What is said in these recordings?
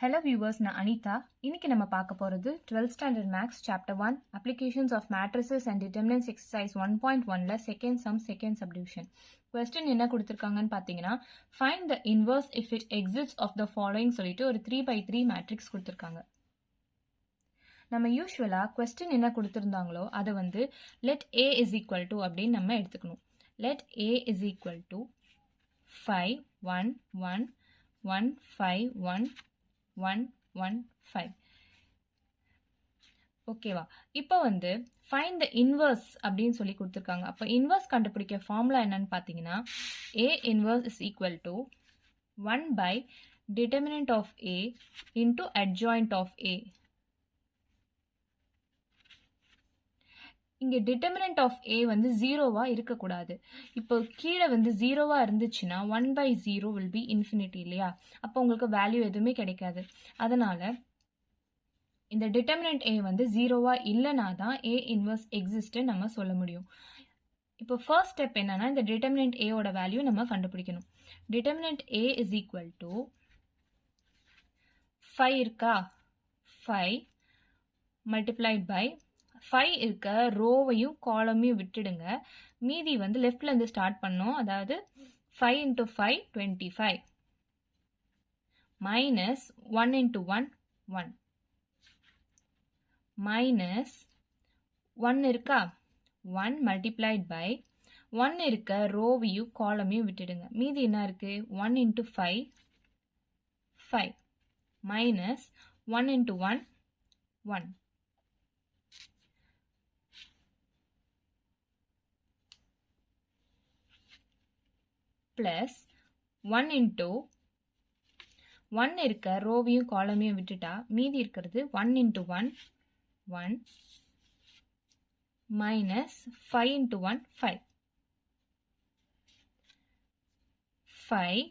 Hello viewers, நான் அனிதா. இன்னைக்கு நம்ம பார்க்க போறது 12th standard maths chapter 1 applications of matrices and determinants exercise 1.1ல second sum second subdivision. Question என்ன கொடுத்திருக்காங்கன்னு பாத்தீங்கன்னா find the inverse if it exists of the following சொல்லிட்டு ஒரு 3x3 matrix கொடுத்திருக்காங்க. நம்ம யூசுவலா question என்ன கொடுத்திருந்தாங்களோ அதை வந்து let a is equal to அப்படின்னு நம்ம எடுத்துக்கணும். let a is equal to 5 1 1 1 5 1 1 1 5. ஓகேவா? இப்போ வந்து find the inverse அப்படின்னு சொல்லி கொடுத்திருக்காங்க. அப்போ inverse கண்டுபிடிக்க ஃபார்முலா என்னன்னு பார்த்தீங்கன்னா a inverse is equal to 1 by determinant of a into adjoint of a. இங்க determinant of a வந்து ஜீரோவா இருக்கக்கூடாது. இப்போ கீழே வந்து ஜீரோவா இருந்துச்சுன்னா 1 by 0 will be infinity இல்லையா? அப்போ உங்களுக்கு வேல்யூ எதுவுமே கிடைக்காது. அதனால இந்த determinant a வந்து ஜீரோவா இல்லைனா தான் a inverse exist நம்ம சொல்ல முடியும். இப்போ ஃபர்ஸ்ட் ஸ்டெப் என்னன்னா இந்த determinant a ஓட வேல்யூ நம்ம கண்டுபிடிக்கணும். determinant a is equal to 5 இருக்கா? 5 multiplied by 5 இருக்க ரோவையும் காலமையும் விட்டுடுங்க. மீதி வந்து லெஃப்ட்ல இருந்து ஸ்டார்ட் பண்ணோம். அதாவது 5 into 5 25 minus 1 into 1 1 minus 1 இருக்கா? 1 multiplied by 1 இருக்க ரோவையும் காலமையும் விட்டுடுங்க. மீதி என்ன இருக்கு? 1 into 5 5 minus 1 into 1 1 plus 1 into 1 இருக்க ரோவையும் காலமையும் விட்டுட்டா மீதி இருக்கிறது 1 into 1 1 minus 5 into 1 5 5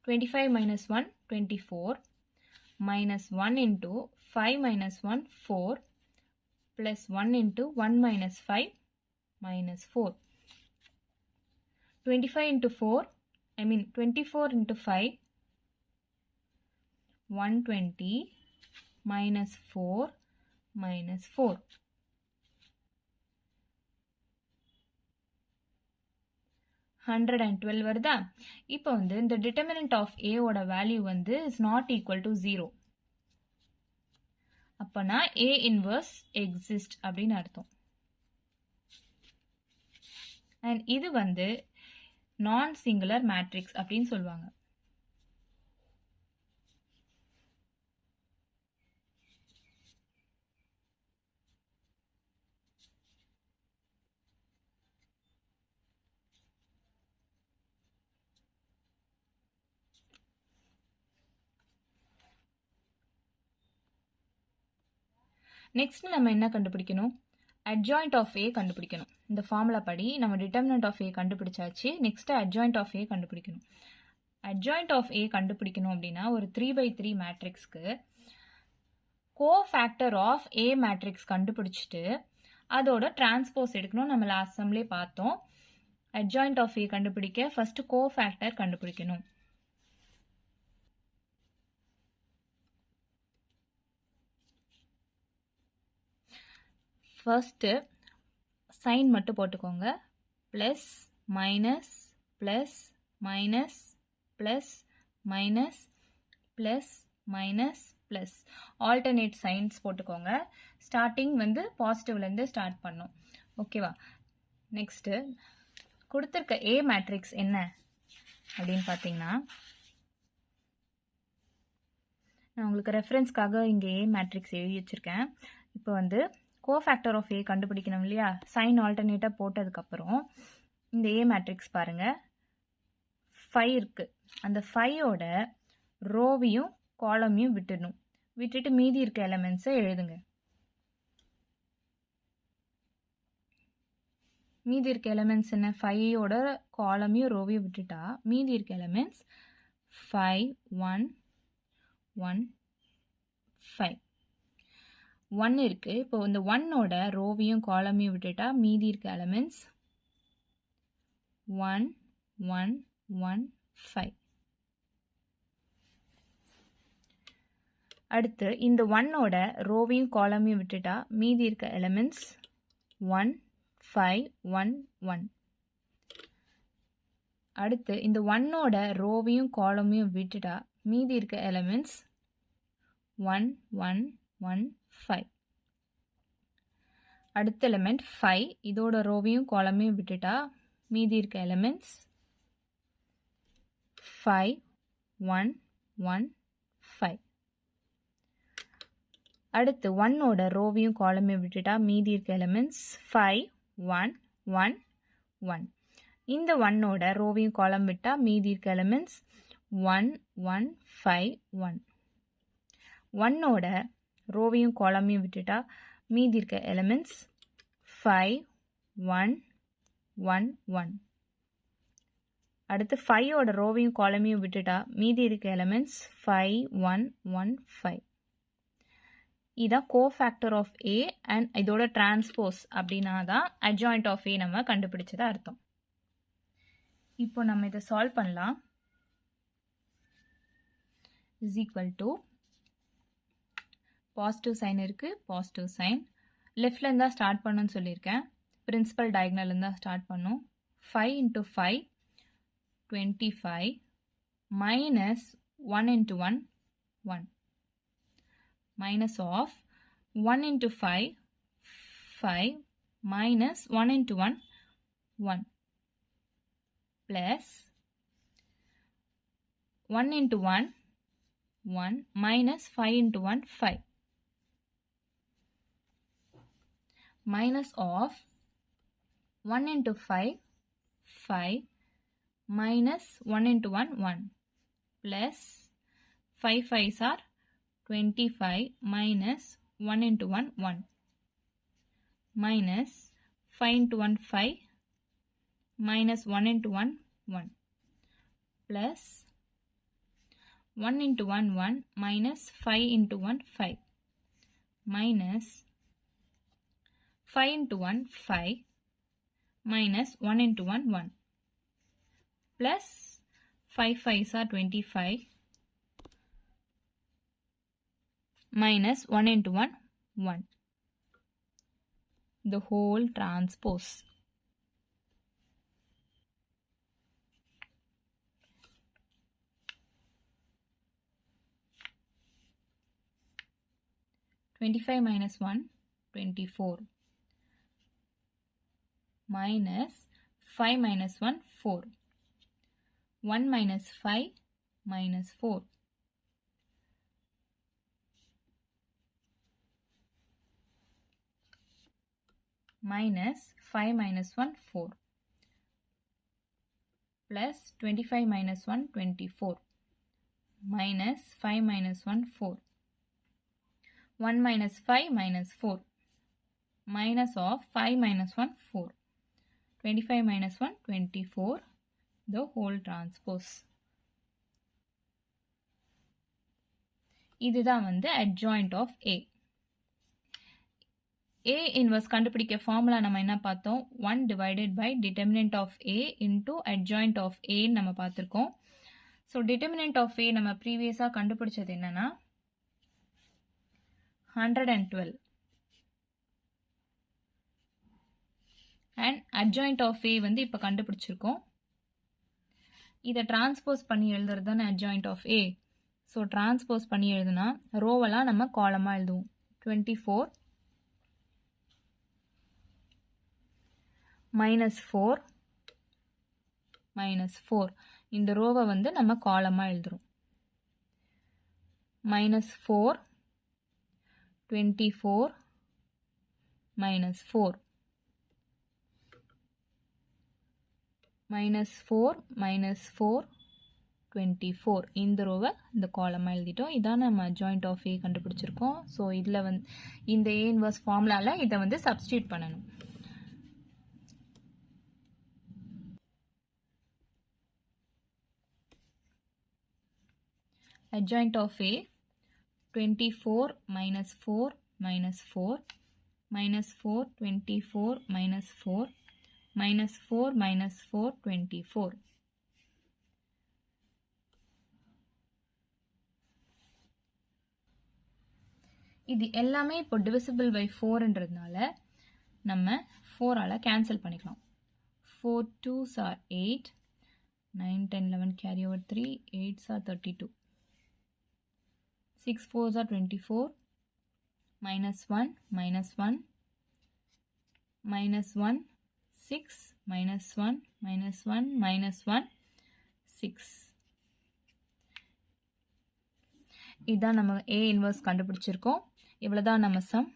25 minus 1 24 minus 1 into 5 minus 1 4 plus 1 into 1 minus 5 minus 4 25 into 4 24 into 5 120 minus 4 minus 4 112 வருதா? இப்போ வந்து இந்த determinant of a ஓட வேல்யூ வந்து is not equal to 0. அப்பனா a inverse exist அப்படின்னு அர்த்தம். and இது வந்து நான் சிங்குலர் மேட்ரிக்ஸ் அப்படின்னு சொல்லுவாங்க. நெக்ஸ்ட் நம்ம என்ன கண்டுபிடிக்கணும்? adjoint of a கண்டுபிடிக்கணும். இந்த ஃபார்முலா படி நம்ம determinant of a கண்டுபிடிச்சாச்சு. நெக்ஸ்ட் adjoint of a கண்டுபிடிக்கணும். adjoint of a கண்டுபிடிக்கணும் அப்படின்னா ஒரு 3x3 மேட்ரிக்ஸ்க்கு கோஃபேக்டர் ஆஃப் a மேட்ரிக்ஸ் கண்டுபிடிச்சிட்டு அதோட டிரான்ஸ்போஸ் எடுக்கணும். நம்ம லாஸ்ட் சம்லே பார்த்தோம். adjoint of a கண்டுபிடிக்க ஃபர்ஸ்ட் கோஃபேக்டர் கண்டுபிடிக்கணும். ஃபர்ஸ்ட் சைன் மட்டும் போட்டுக்கோங்க. Plus minus plus minus plus minus plus minus plus alternate science போட்டுக்கோங்க. ஸ்டார்டிங் வந்து பாசிட்டிவ்லேருந்து ஸ்டார்ட் பண்ணும். ஓகேவா? நெக்ஸ்ட்டு கொடுத்துருக்க ஏ மேட்ரிக்ஸ் என்ன அப்படின்னு பார்த்தீங்கன்னா நான் உங்களுக்கு ரெஃபரன்ஸ்க்காக இங்கே ஏ மேட்ரிக்ஸ் எழுதி வச்சுருக்கேன். இப்போ வந்து கோஃபேக்டர் ஆஃப் ஏ கண்டுபிடிக்கணும் இல்லையா? சைன் ஆல்டர்னேட்டாக போட்டதுக்கப்புறம் இந்த ஏ மேட்ரிக்ஸ் பாருங்கள் 5 இருக்குது. அந்த 5ஓட ரோவையும் காலமையும் விட்டுடணும். விட்டுட்டு மீதி இருக்க எலமெண்ட்ஸை எழுதுங்க. மீதி இருக்க எலமெண்ட்ஸ் என்ன? 5ஓட காலமையும் ரோவையும் விட்டுட்டா மீதி இருக்க எலமெண்ட்ஸ் 5 1 1 5 1 இருக்கு. இப்போ இந்த 1ஓட ரோவையும் காலமையும் விட்டுட்டா மீதி இருக்க எலமெண்ட்ஸ் 1 1 1 5. அடுத்து இந்த 1ஓட ரோவையும் காலமையும் விட்டுட்டா மீதி இருக்க எலிமெண்ட்ஸ் 1 5 1 1. அடுத்து இந்த 1ஓட ரோவையும் காலமையும் விட்டுட்டா மீதி இருக்க எலிமெண்ட்ஸ் 1 1 1 5. அடுத்த எலிமெண்ட் 5, இதோட ரோவையும் காலமையும் விட்டுட்டா மீதி இருக்க எலிமெண்ட்ஸ் 5 1 1 5. அடுத்து 1ஓட ரோவையும் காலமையும் விட்டுட்டா மீதி இருக்க எலிமெண்ட்ஸ் 5 1 1 1. இந்த 1ஓட ரோவையும் காலம் விட்டா மீதி இருக்க எலிமெண்ட்ஸ் 1 1 5 1. 1ஓட ரோவையும் காலமையும் விட்டுட்டா மீதி இருக்க எலிமெண்ட்ஸ் 5 1 1 1. அடுத்து 5ஓட ரோவையும் காலமையும் விட்டுட்டா மீதி இருக்க எலிமெண்ட்ஸ் 5 1 1 5. இதான் கோஃபேக்டர் ஆஃப் ஏ அண்ட் இதோட டிரான்ஸ்போஸ் அப்படின்னா தான் அட்ஜாயிண்ட் ஆஃப் ஏ நம்ம கண்டுபிடிச்சதா அர்த்தம். இப்போ நம்ம இதை சால்வ் பண்ணலாம். Is equal to positive sign இருக்குது, பாசிட்டிவ் சைன் லெஃப்ட்லேருந்து தான் ஸ்டார்ட் பண்ணணும்னு சொல்லியிருக்கேன். பிரின்சிபல் டயக்னல்லேருந்து தான் ஸ்டார்ட் பண்ணோம். 5 into 5 25 minus 1 into 1 1. Minus of 1 into 5 5 minus 1 into 1 1 plus 1 into 1 1 minus 5 into 1 5 minus of 1 into 5 5 minus 1 into 1 1 plus 5 5s are 25 minus 1 into 1 1 minus 5 into 1 5 minus 1 into 1 1 plus 1 into 1 1 minus 5 into 1 5 minus 5 into 1 5 minus 1 into 1 1 plus 5 5s are 25 minus 1 into 1 1. The whole transpose. (25 minus 1) 24 minus 5 minus 1 4 1 minus 5 minus 4 minus 5 minus 1 4 plus 25 minus 1 24 minus 5 minus 1 4 1 minus 5 minus 4 minus of 5 minus 1 4 25 minus 1 24 the whole transpose. இதுதான் வந்து adjoint of A. A inverse கண்டுபிடிக்க formula நம்ம என்ன பார்த்தோம்? 1 divided by determinant of A into adjoint of A நம்ம பார்த்துருக்கோம். So determinant of A நம்ம ப்ரீவியஸாக கண்டுபிடிச்சது என்னன்னா 112 and adjoint of A வந்து இப்போ கண்டுபிடிச்சிருக்கோம். இதை டிரான்ஸ்போஸ் பண்ணி எழுதுறது தானே adjoint of A. So transpose பண்ணி எழுதுனா ரோவெல்லாம் நம்ம காலமாக எழுதுவோம். 24 minus 4 minus 4 இந்த ரோவை வந்து நம்ம காலமாக எழுதுறோம். minus 4 24 minus 4 minus 4 minus 4 24 இந்த ரோவை இந்த காலமாக எழுதிட்டோம். இதான் நம்ம adjoint of A கண்டுபிடிச்சிருக்கோம். ஸோ இதில் வந்து இந்த A inverse ஃபார்முலாவில் இதை வந்து சப்ஸ்டியூட் பண்ணணும். Adjoint of A 24 minus 4 minus 4 minus 4 24 minus 4 minus 4 minus 4 24 24 இது எல்லாமே இப்போ டிவிசிபிள் பை 4ன்றதுனால நம்ம 4ஆல் கேன்சல் பண்ணிக்கலாம். 4 2s are 8, 9 10 11 carry over 3, 8s are 32, 6 4s are 24, minus 1 minus 1 minus 1 6 minus 1 minus 1 minus 1 6. இதான் நம்ம A இன்வர்ஸ் கண்டுபிடிச்சிருக்கோம். இவ்வளோதான் நம்ம சம்.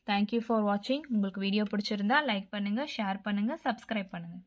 தேங்க்யூ ஃபார் வாட்சிங். உங்களுக்கு வீடியோ பிடிச்சிருந்தா லைக் பண்ணுங்கள், ஷேர் பண்ணுங்கள், சப்ஸ்கிரைப் பண்ணுங்கள்.